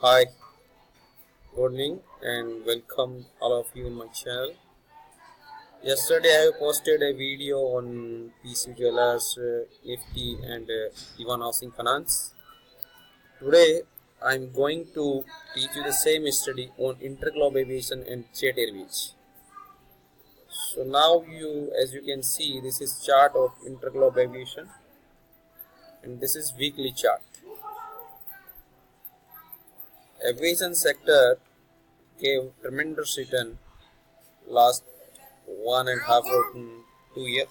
Hi, good evening and welcome all of you in my channel. Yesterday I have posted a video on PC Jewelers, Nifty and even housing finance. Today I am going to teach you the same study on interglobe aviation and jet airways. So now as you can see, this is chart of interglobe aviation and this is weekly chart. Aviation sector gave tremendous return last 1.5 or 2 years.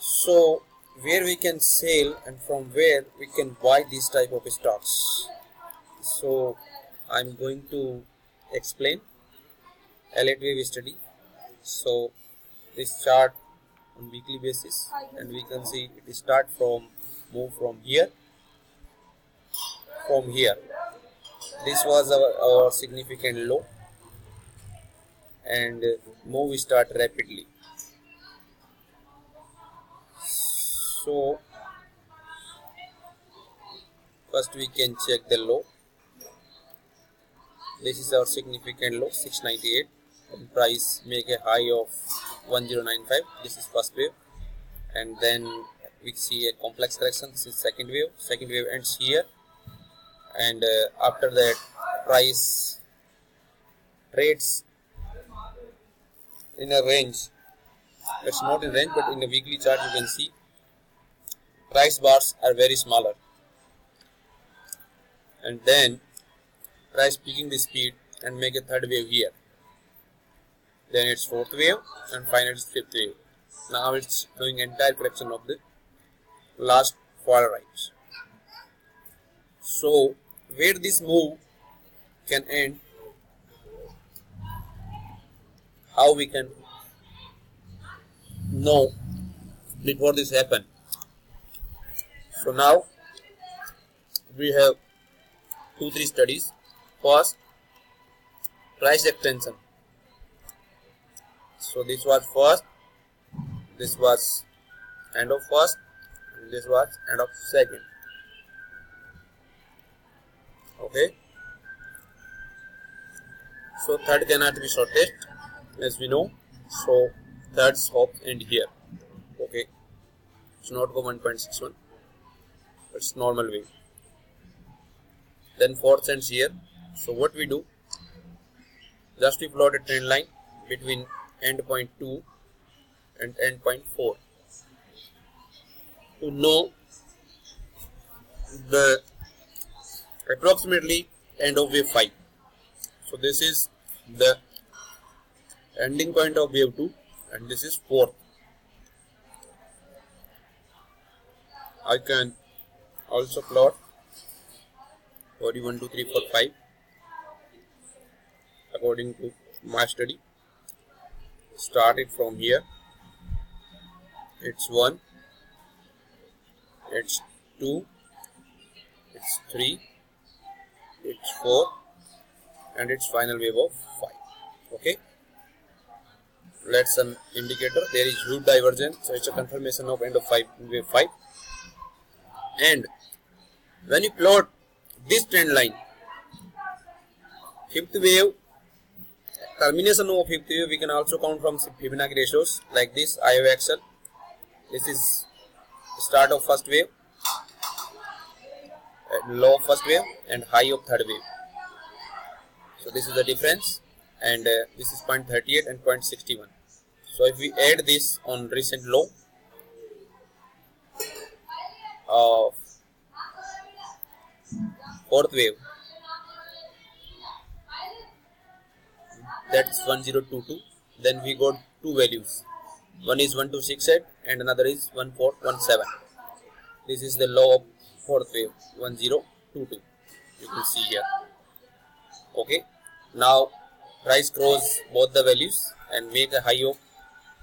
So where we can sell and from where we can buy these type of stocks. So I'm going to explain elite wave study. So this chart on weekly basis, and we can see it start from move from here. From here, this was our significant low, and move start rapidly. So first we can check the low. This is our significant low, 698, and price make a high of 1095. This is first wave, and then we see a complex correction. This is second wave. Second wave ends here, and after that price trades in a range. It's not in range, but in the weekly chart you can see price bars are very smaller, and then price peaking the speed and make a third wave here, then it's fourth wave, and finally it's fifth wave. Now it's doing entire correction of the last fall rise. So where this move can end, how we can know before this happen. So now we have 2-3 studies. First, price extension. So this was first, this was end of first, and this was end of second. Okay. So third cannot be shortest, as we know. So third stops end here. Okay. It's not go 1.61. It's normal way. Then fourth ends here. So what we do? Just we plot a trend line between end point 2 and end point 4 to know the approximately end of wave 5. So this is the ending point of wave 2, and this is 4th. I can also plot 1, 2, 3, 4, 5 according to my study. Started from here. It's 1, it's 2, it's 3, it's 4, and it's final wave of 5. Okay. Let's an indicator. There is huge divergence, so it's a confirmation of end of wave 5. And when you plot this trend line, fifth wave, termination of fifth wave, we can also count from Fibonacci ratios like this. I have Excel. This is start of first wave, low of first wave, and high of third wave. So this is the difference, and this is 0.38 and 0.61. So if we add this on recent low of fourth wave, that's 1022. Then we got two values. One is 1268 and another is 1417. This is the low of fourth wave, 1022. You can see here. Okay. Now price cross both the values and make a high of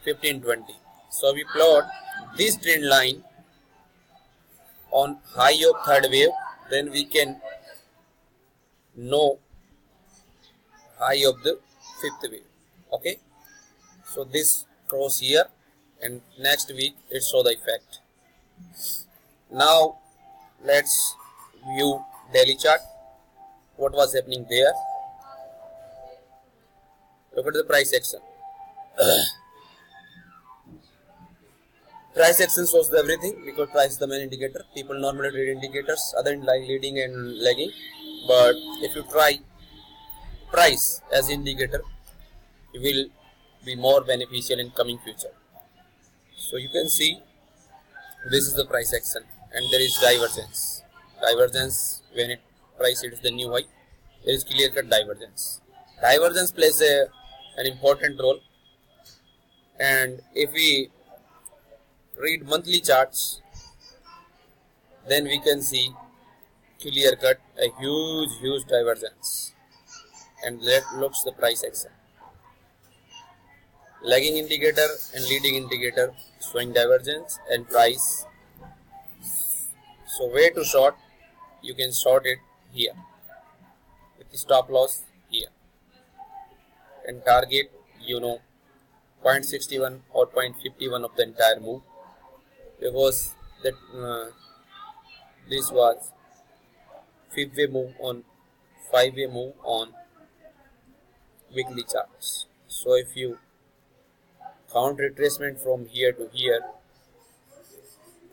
1520. So we plot this trend line on high of third wave, then we can know high of the fifth wave. Okay. So this cross here, and next week it show the effect. Now let's view daily chart. What was happening there? Look at the price action. Price action shows everything because price is the main indicator. People normally read indicators other than like leading and lagging, but if you try price as indicator, it will be more beneficial in coming future. So you can see this is the price action, and there is divergence. Divergence when it price hits the new high, there is clear cut divergence. Divergence plays an important role, and if we read monthly charts, then we can see clear cut a huge divergence, and that looks the price action. Lagging indicator and leading indicator showing divergence and price. So way to short, you can short it here with the stop loss here, and target 0.61 or 0.51 of the entire move, because that this was 5-way move on 5-way move on weekly charts. So if you count retracement from here to here,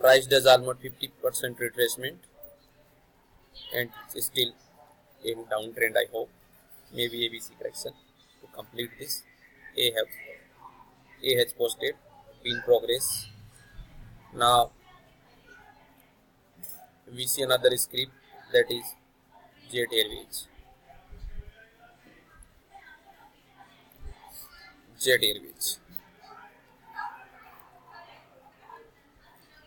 price does almost 50% retracement, and it's still in downtrend. I hope maybe ABC correction to complete this. A has posted in progress. Now we see another script, that is Jet Airways. Jet Airways.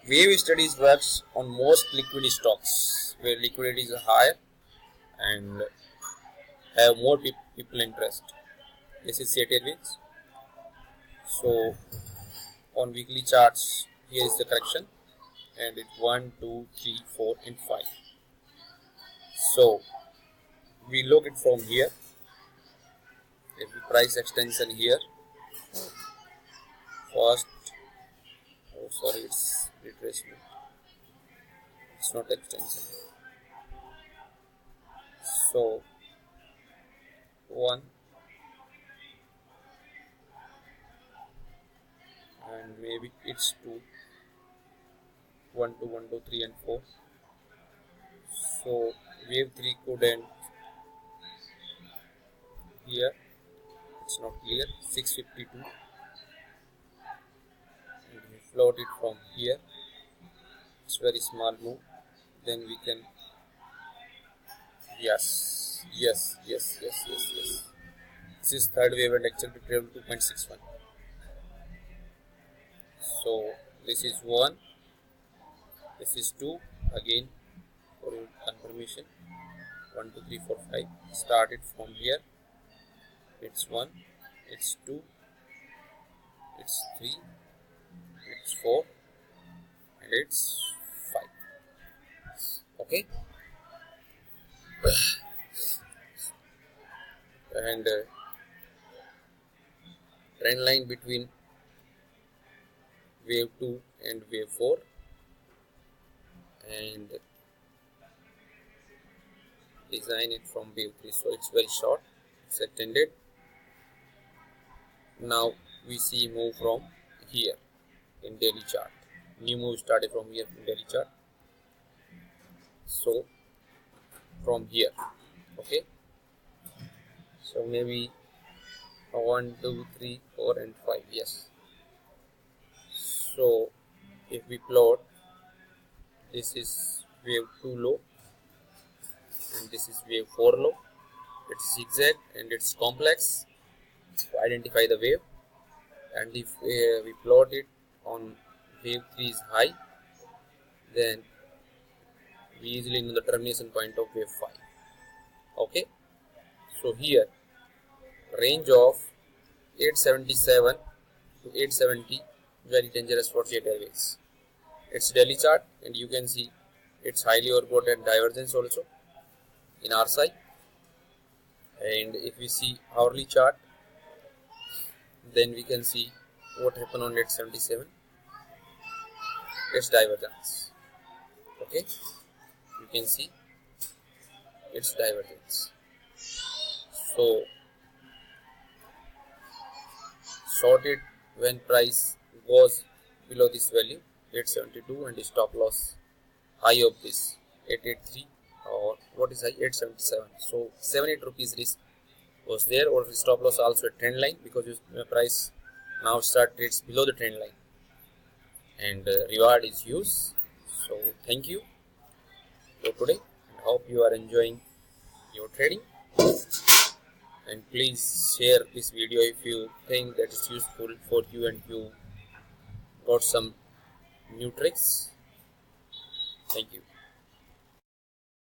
Wave studies works on most liquid stocks where liquidity is higher and have more people interest. This is Jet Airways. So on weekly charts, here is the correction, and it's 1, 2, 3, 4, and 5. So we look it from here. If we price extension here, first, it's retracement. It's not extension. So 1, and maybe it's 2, 1, 2, 1, 2, 3, and 4. So wave 3 could end here. It's not clear. 652, and we float it from here. It's very small move. Then we can yes. This is third wave and expected to travel 2.61. So this is 1, this is 2. Again for confirmation, 1, 2, 3, 4, 5. Start it from here. It's 1, it's 2, it's 3, it's 4, and it's 5. Okay. And trend line between wave 2 and wave 4, and design it from wave 3. So it's very short, it's extended. Now we see move from here in daily chart. New move started from here in daily chart. So from here, okay. So maybe 1, 2, 3, 4, and 5. Yes. So if we plot, this is wave 2 low, and this is wave 4 low. It's zigzag and it's complex to identify the wave, and if we plot it on wave 3 is high, then we easily know the termination point of wave 5. Okay. So here range of 877 to 870, very dangerous for Jet Airways. It's daily chart, and you can see it's highly overbought and divergence also in RSI. And if we see hourly chart, then we can see what happened on 877. It's divergence. Okay, you can see its divergence. So short it when price goes below this value 872 and stop loss high of this 883 or what is high 877. So 7-8 rupees risk was there, or stop loss also a trend line because price now start trades below the trend line, and reward is used. So thank you for today and hope you are enjoying your trading, and please share this video if you think that is useful for you and you got some new tricks. Thank you.